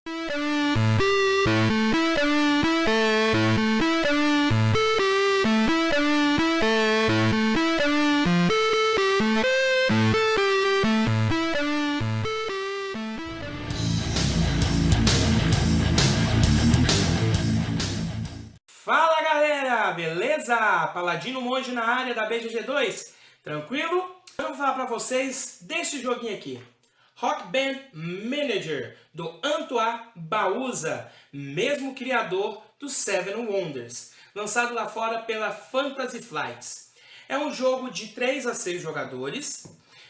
Fala galera, beleza? Paladino Monge na área da BGG2, tranquilo? Eu vou falar para vocês desse joguinho aqui, Rock Band Manager, do Antoine Bauza, mesmo criador do Seven Wonders, lançado lá fora pela Fantasy Flights. É um jogo de 3 a 6 jogadores,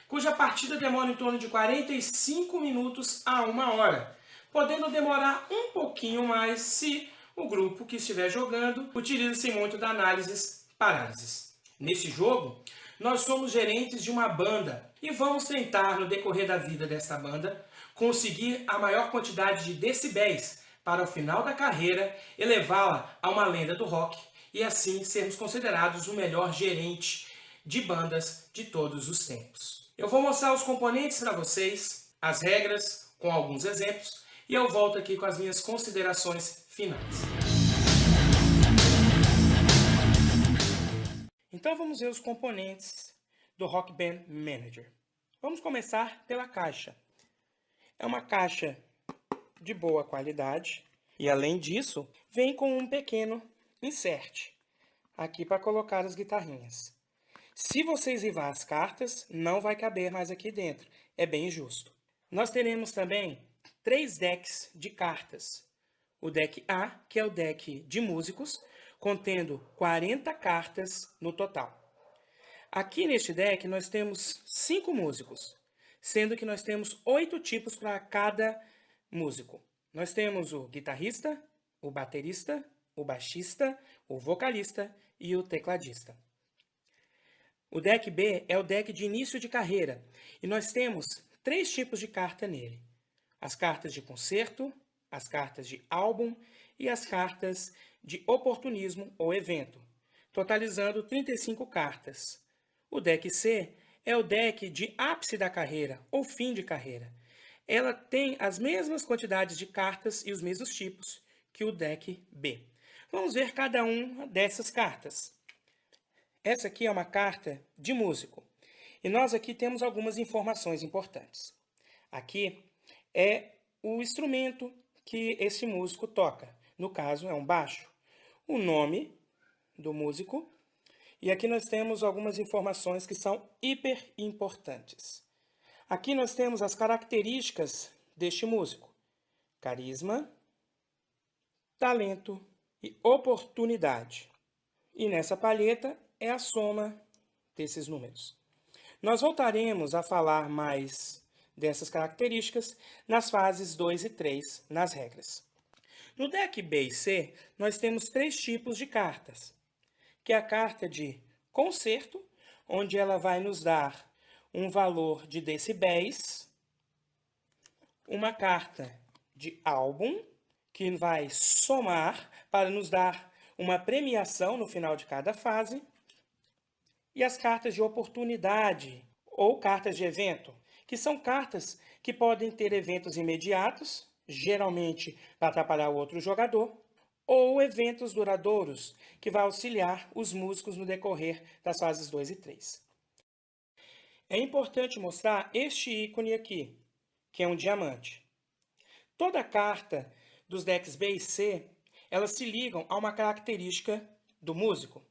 cuja partida demora em torno de 45 minutos a 1 hora, podendo demorar um pouquinho mais se o grupo que estiver jogando utiliza-se muito da análise-parálises. Nesse jogo, nós somos gerentes de uma banda e vamos tentar, no decorrer da vida desta banda, conseguir a maior quantidade de decibéis para, ao final da carreira, elevá-la a uma lenda do rock e assim sermos considerados o melhor gerente de bandas de todos os tempos. Eu vou mostrar os componentes para vocês, as regras, com alguns exemplos, e eu volto aqui com as minhas considerações finais. Então vamos ver os componentes do Rock Band Manager. Vamos começar pela caixa. É uma caixa de boa qualidade e, além disso, vem com um pequeno insert aqui para colocar as guitarrinhas. Se vocês rivar as cartas, não vai caber mais aqui dentro. É bem justo. Nós teremos também 3 decks de cartas. O deck A, que é o deck de músicos, contendo 40 cartas no total. Aqui neste deck nós temos 5 músicos, sendo que nós temos 8 tipos para cada músico. Nós temos o guitarrista, o baterista, o baixista, o vocalista e o tecladista. O deck B é o deck de início de carreira e nós temos 3 tipos de carta nele. As cartas de concerto, as cartas de álbum e as cartas de oportunismo ou evento, totalizando 35 cartas. O deck C é o deck de ápice da carreira ou fim de carreira. Ela tem as mesmas quantidades de cartas e os mesmos tipos que o deck B. Vamos ver cada uma dessas cartas. Essa aqui é uma carta de músico e nós aqui temos algumas informações importantes. Aqui é o instrumento que esse músico toca. No caso, é um baixo. O nome do músico. E aqui nós temos algumas informações que são hiper importantes. Aqui nós temos as características deste músico: carisma, talento e oportunidade. E nessa palheta é a soma desses números. Nós voltaremos a falar mais dessas características nas fases 2 e 3, nas regras. No deck B e C, nós temos 3 tipos de cartas, que é a carta de concerto, onde ela vai nos dar um valor de decibéis, uma carta de álbum, que vai somar para nos dar uma premiação no final de cada fase, e as cartas de oportunidade, ou cartas de evento, que são cartas que podem ter eventos imediatos, geralmente para atrapalhar o outro jogador, ou eventos duradouros, que vai auxiliar os músicos no decorrer das fases 2 e 3. É importante mostrar este ícone aqui, que é um diamante. Toda carta dos decks B e C, elas se ligam a uma característica do músico.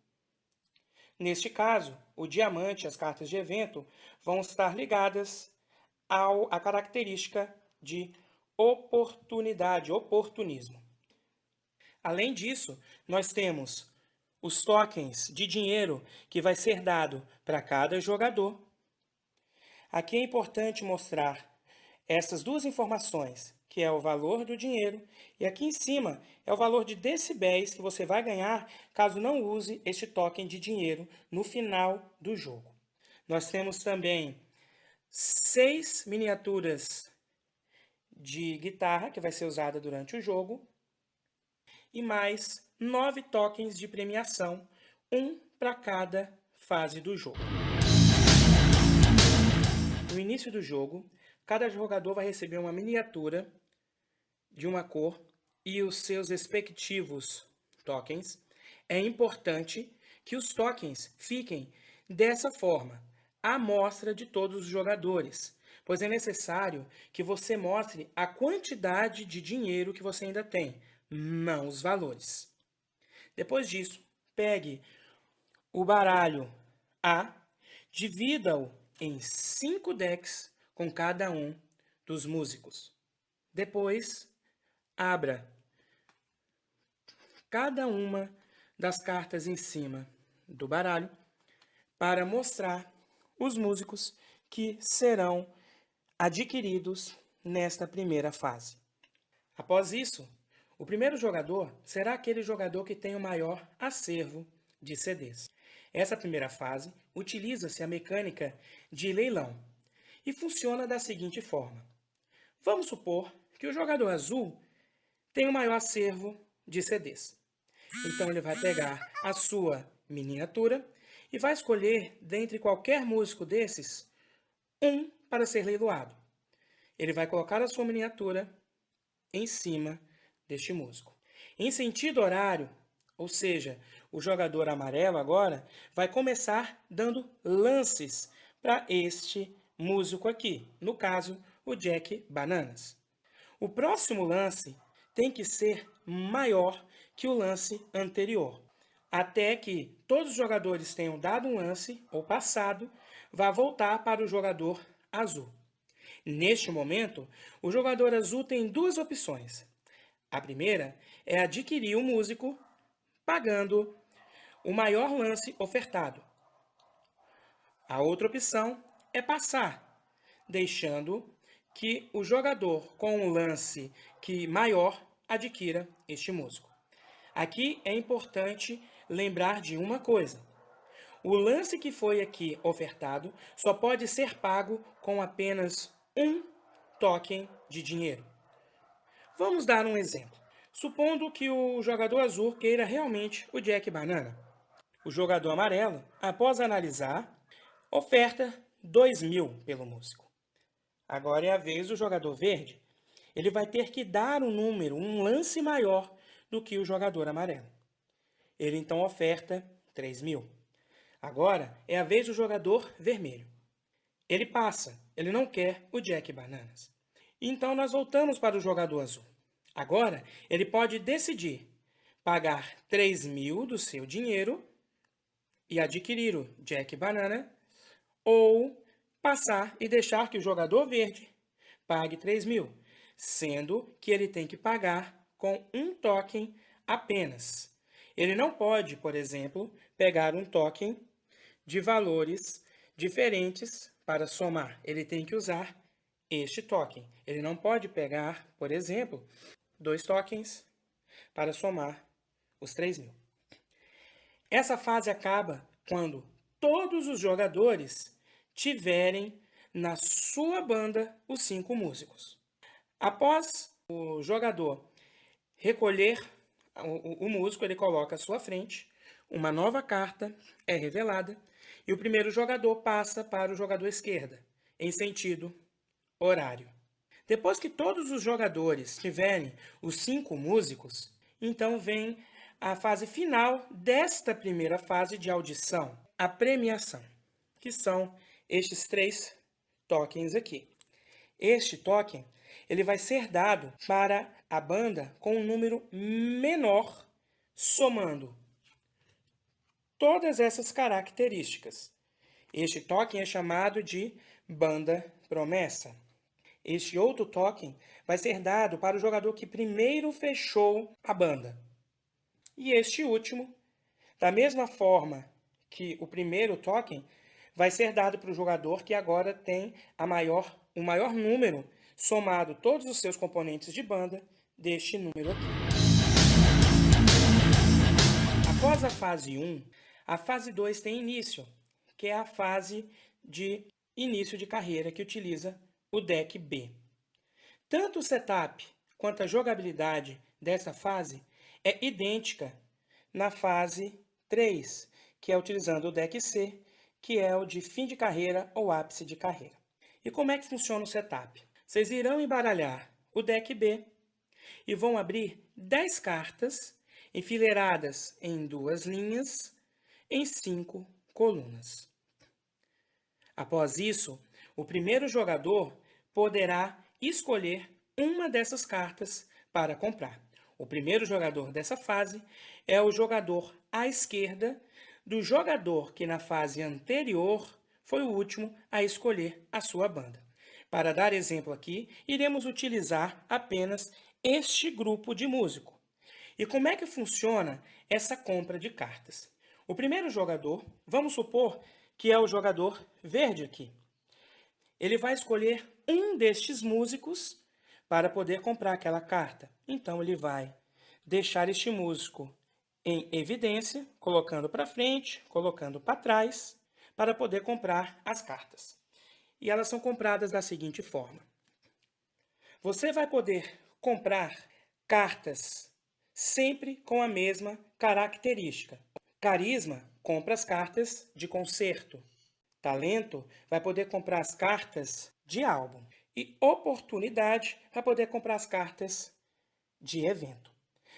Neste caso, o diamante e as cartas de evento vão estar ligadas à característica de oportunidade, oportunismo. Além disso, nós temos os tokens de dinheiro que vai ser dado para cada jogador. Aqui é importante mostrar essas duas informações, que é o valor do dinheiro, e aqui em cima é o valor de decibéis que você vai ganhar caso não use este token de dinheiro no final do jogo. Nós temos também 6 miniaturas de guitarra que vai ser usada durante o jogo e mais 9 tokens de premiação, um para cada fase do jogo. No início do jogo, cada jogador vai receber uma miniatura de uma cor e os seus respectivos tokens, é importante que os tokens fiquem dessa forma, à mostra de todos os jogadores, pois é necessário que você mostre a quantidade de dinheiro que você ainda tem, não os valores. Depois disso, pegue o baralho A, divida-o em 5 decks com cada um dos músicos. Depois, abra cada uma das cartas em cima do baralho para mostrar os músicos que serão adquiridos nesta primeira fase. Após isso, o primeiro jogador será aquele jogador que tem o maior acervo de CDs. Essa primeira fase utiliza-se a mecânica de leilão e funciona da seguinte forma. Vamos supor que o jogador azul tem o maior acervo de CDs. Então ele vai pegar a sua miniatura e vai escolher dentre qualquer músico desses um para ser leiloado. Ele vai colocar a sua miniatura em cima deste músico. Em sentido horário, ou seja, o jogador amarelo agora vai começar dando lances para este músico aqui, no caso, o Jack Bananas. O próximo lance tem que ser maior que o lance anterior, até que todos os jogadores tenham dado um lance, ou passado, vai voltar para o jogador azul. Neste momento, o jogador azul tem duas opções. A primeira é adquirir o músico pagando o maior lance ofertado. A outra opção é passar, deixando que o jogador com um lance maior adquira este músico. Aqui é importante lembrar de uma coisa. O lance que foi aqui ofertado só pode ser pago com apenas um token de dinheiro. Vamos dar um exemplo. Supondo que o jogador azul queira realmente o Jack Banana. O jogador amarelo, após analisar, oferta 2.000 pelo músico. Agora é a vez do jogador verde. Ele vai ter que dar um número, um lance maior do que o jogador amarelo. Ele então oferta 3.000. Agora é a vez do jogador vermelho. Ele passa, ele não quer o Jack Bananas. Então nós voltamos para o jogador azul. Agora ele pode decidir pagar 3.000 do seu dinheiro e adquirir o Jack Banana, ou passar e deixar que o jogador verde pague 3.000, sendo que ele tem que pagar com um token apenas. Ele não pode, por exemplo, pegar um token de valores diferentes para somar. Ele tem que usar este token. Ele não pode pegar, por exemplo, 2 tokens para somar os 3.000. Essa fase acaba quando todos os jogadores tiverem na sua banda os 5 músicos. Após o jogador recolher o músico, ele coloca à sua frente, uma nova carta é revelada e o primeiro jogador passa para o jogador esquerda, em sentido horário. Depois que todos os jogadores tiverem os 5 músicos, então vem a fase final desta primeira fase de audição, a premiação, que são estes 3 tokens aqui. Este token ele vai ser dado para a banda com um número menor, somando todas essas características. Este token é chamado de banda promessa. Este outro token vai ser dado para o jogador que primeiro fechou a banda. E este último, da mesma forma que o primeiro token, vai ser dado para o jogador que agora tem o maior número, somado todos os seus componentes de banda, deste número aqui. Após a fase 1, a fase 2 tem início, que é a fase de início de carreira, que utiliza o deck B. Tanto o setup quanto a jogabilidade dessa fase é idêntica na fase 3, que é utilizando o deck C, que é o de fim de carreira ou ápice de carreira. E como é que funciona o setup? Vocês irão embaralhar o deck B e vão abrir 10 cartas enfileiradas em 2 linhas, em 5 colunas. Após isso, o primeiro jogador poderá escolher uma dessas cartas para comprar. O primeiro jogador dessa fase é o jogador à esquerda do jogador que na fase anterior foi o último a escolher a sua banda. Para dar exemplo aqui, iremos utilizar apenas este grupo de músico. E como é que funciona essa compra de cartas? O primeiro jogador, vamos supor que é o jogador verde aqui. Ele vai escolher um destes músicos para poder comprar aquela carta. Então, ele vai deixar este músico em evidência, colocando para frente, colocando para trás, para poder comprar as cartas. E elas são compradas da seguinte forma. Você vai poder comprar cartas sempre com a mesma característica. Carisma compra as cartas de concerto. Talento vai poder comprar as cartas de álbum. E oportunidade vai poder comprar as cartas de evento.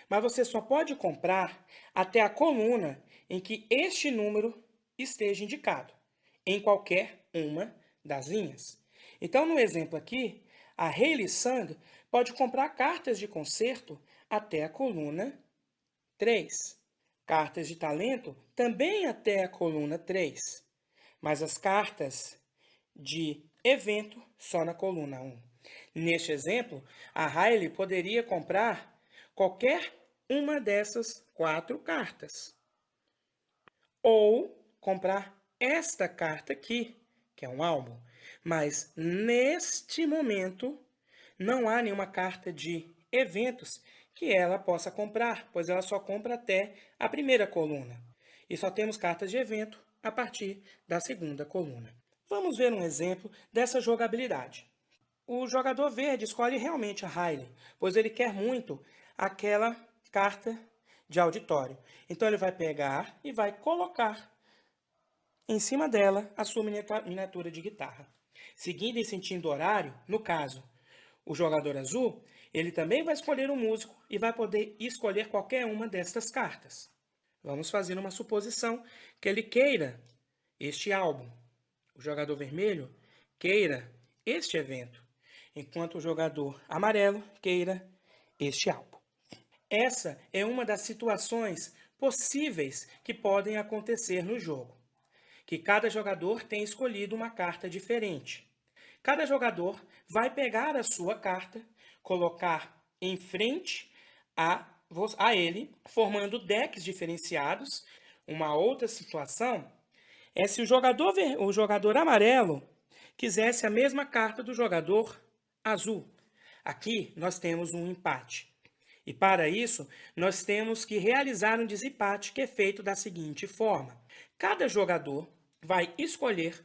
Mas você só pode comprar até a coluna em que este número esteja indicado, em qualquer uma das linhas. Então, no exemplo aqui, a Hailey Sung pode comprar cartas de concerto até a coluna 3. Cartas de talento também até a coluna 3. Mas as cartas de evento só na coluna 1. Neste exemplo, a Hailey poderia comprar qualquer uma dessas 4 cartas. Ou comprar esta carta aqui, que é um álbum. Mas neste momento não há nenhuma carta de eventos que ela possa comprar, pois ela só compra até a primeira coluna. E só temos cartas de evento a partir da segunda coluna. Vamos ver um exemplo dessa jogabilidade. O jogador verde escolhe realmente a Hailey, pois ele quer muito aquela carta de auditório. Então ele vai pegar e vai colocar em cima dela a sua miniatura de guitarra. Seguindo em sentido horário, no caso, o jogador azul, ele também vai escolher um músico e vai poder escolher qualquer uma destas cartas. Vamos fazer uma suposição que ele queira este álbum. O jogador vermelho queira este evento, enquanto o jogador amarelo queira este álbum. Essa é uma das situações possíveis que podem acontecer no jogo, que cada jogador tem escolhido uma carta diferente. Cada jogador vai pegar a sua carta, colocar em frente a ele, formando decks diferenciados. Uma outra situação é se o jogador amarelo quisesse a mesma carta do jogador azul. Aqui nós temos um empate. E para isso, nós temos que realizar um desempate que é feito da seguinte forma. Cada jogador vai escolher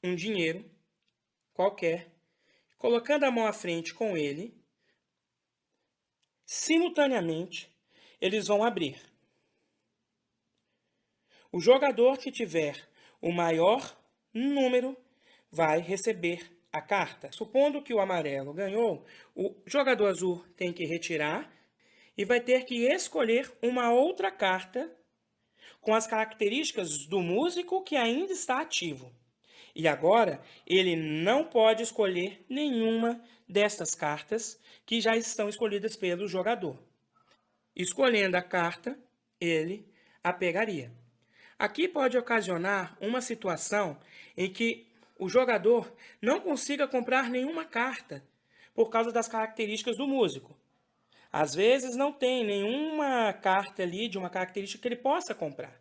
um dinheiro qualquer, colocando a mão à frente com ele. Simultaneamente, eles vão abrir. O jogador que tiver o maior número vai receber a carta. Supondo que o amarelo ganhou, o jogador azul tem que retirar e vai ter que escolher uma outra carta com as características do músico que ainda está ativo. E agora, ele não pode escolher nenhuma destas cartas que já estão escolhidas pelo jogador. Escolhendo a carta, ele a pegaria. Aqui pode ocasionar uma situação em que o jogador não consiga comprar nenhuma carta por causa das características do músico. Às vezes não tem nenhuma carta ali de uma característica que ele possa comprar.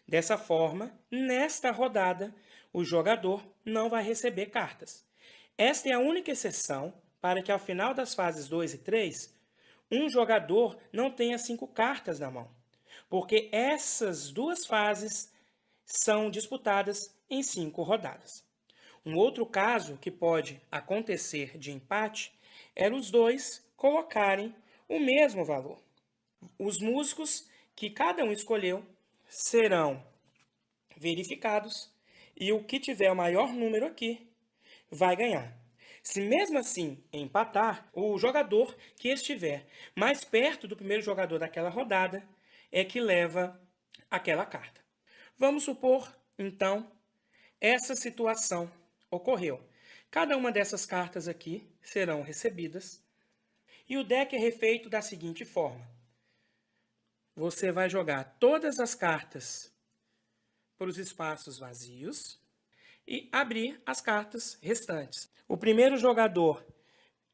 Dessa forma, nesta rodada, o jogador não vai receber cartas. Esta é a única exceção para que ao final das fases 2 e 3, um jogador não tenha 5 cartas na mão, porque essas duas fases são disputadas em 5 rodadas. Um outro caso que pode acontecer de empate é os dois colocarem o mesmo valor. Os músicos que cada um escolheu serão verificados e o que tiver o maior número aqui vai ganhar. Se mesmo assim empatar, o jogador que estiver mais perto do primeiro jogador daquela rodada é que leva aquela carta. Vamos supor, então, essa situação ocorreu. Cada uma dessas cartas aqui serão recebidas e o deck é refeito da seguinte forma. Você vai jogar todas as cartas para os espaços vazios e abrir as cartas restantes. O primeiro jogador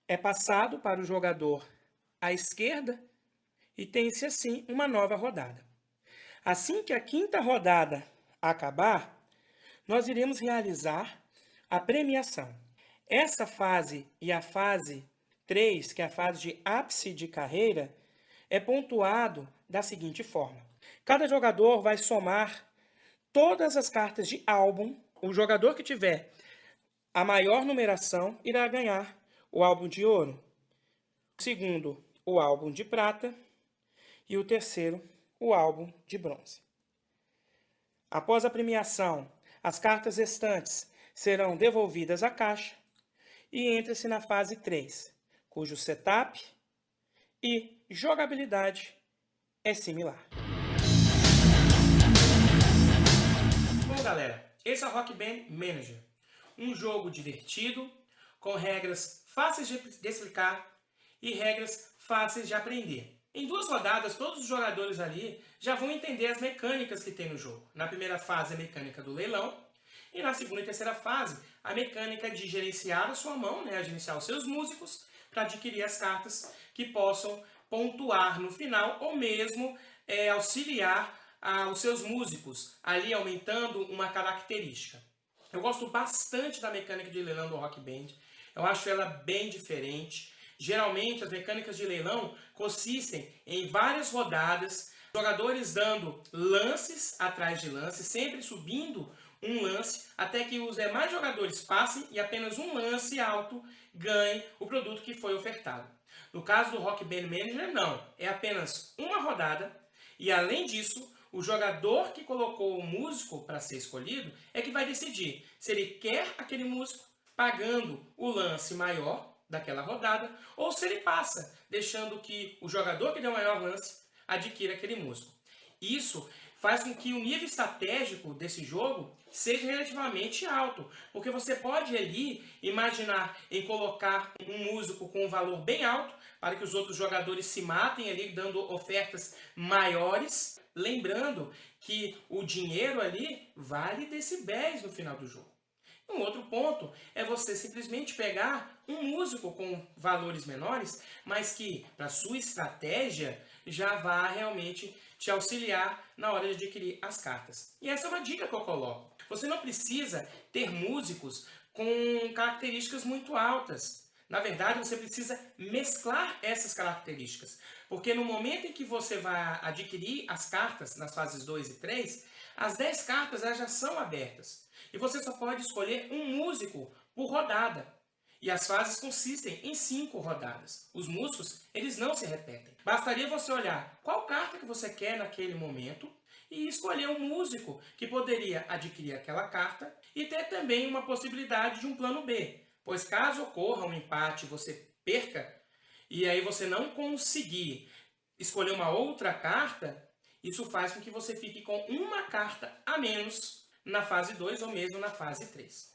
é passado para o jogador à esquerda e tem-se assim uma nova rodada. Assim que a quinta rodada acabar, nós iremos realizar a premiação. Essa fase e a fase 3, que é a fase de ápice de carreira, é pontuado da seguinte forma. Cada jogador vai somar todas as cartas de álbum. O jogador que tiver a maior numeração irá ganhar o álbum de ouro. O segundo, o álbum de prata. E o terceiro, o álbum de bronze. Após a premiação, as cartas restantes serão devolvidas à caixa e entra-se na fase 3, cujo setup e jogabilidade é similar. Bom, galera, esse é o Rock Band Manager. Um jogo divertido, com regras fáceis de explicar e regras fáceis de aprender. Em 2 rodadas, todos os jogadores ali já vão entender as mecânicas que tem no jogo. Na primeira fase, a mecânica do leilão. E na segunda e terceira fase, a mecânica de gerenciar a sua mão, né, gerenciar os seus músicos, para adquirir as cartas que possam pontuar no final ou mesmo auxiliar os seus músicos, ali aumentando uma característica. Eu gosto bastante da mecânica de leilão do Rock Band. Eu acho ela bem diferente. Geralmente, as mecânicas de leilão consistem em várias rodadas, jogadores dando lances atrás de lances, sempre subindo um lance, até que os demais jogadores passem e apenas um lance alto ganhe o produto que foi ofertado. No caso do Rock Band Manager, não. É apenas uma rodada e, além disso, o jogador que colocou o músico para ser escolhido é que vai decidir se ele quer aquele músico pagando o lance maior daquela rodada, ou se ele passa, deixando que o jogador que deu o maior lance adquira aquele músico. Isso faz com que o nível estratégico desse jogo seja relativamente alto, porque você pode ali imaginar em colocar um músico com um valor bem alto para que os outros jogadores se matem ali dando ofertas maiores, lembrando que o dinheiro ali vale decibéis no final do jogo. Um outro ponto é você simplesmente pegar um músico com valores menores, mas que, para sua estratégia, já vá realmente te auxiliar na hora de adquirir as cartas. E essa é uma dica que eu coloco. Você não precisa ter músicos com características muito altas. Na verdade, você precisa mesclar essas características. Porque no momento em que você vai adquirir as cartas, nas fases 2 e 3, as 10 cartas elas já são abertas. E você só pode escolher um músico por rodada. E as fases consistem em 5 rodadas. Os músicos, eles não se repetem. Bastaria você olhar qual carta que você quer naquele momento e escolher um músico que poderia adquirir aquela carta e ter também uma possibilidade de um plano B. Pois caso ocorra um empate e você perca, e aí você não conseguir escolher uma outra carta, isso faz com que você fique com uma carta a menos na fase 2 ou mesmo na fase 3.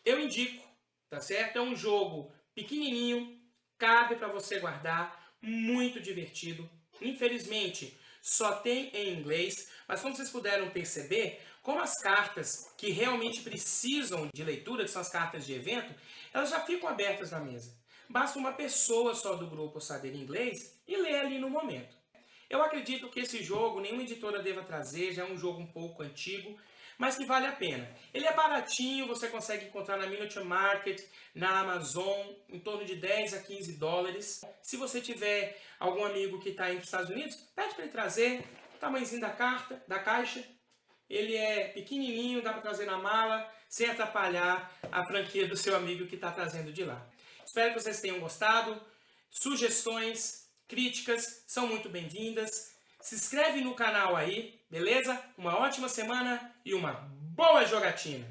Eu indico, tá certo? É um jogo pequenininho, cabe para você guardar, muito divertido. Infelizmente, só tem em inglês, mas como vocês puderam perceber, como as cartas que realmente precisam de leitura, que são as cartas de evento, elas já ficam abertas na mesa. Basta uma pessoa só do grupo saber inglês e ler ali no momento. Eu acredito que esse jogo nenhuma editora deva trazer, já é um jogo um pouco antigo, mas que vale a pena. Ele é baratinho, você consegue encontrar na Miniature Market, na Amazon, em torno de 10 a 15 dólares. Se você tiver algum amigo que está aí nos Estados Unidos, pede para ele trazer, o tamanhozinho da caixa. Ele é pequenininho, dá para trazer na mala, sem atrapalhar a franquia do seu amigo que está trazendo de lá. Espero que vocês tenham gostado. Sugestões, críticas são muito bem-vindas. Se inscreve no canal aí, beleza? Uma ótima semana e uma boa jogatina!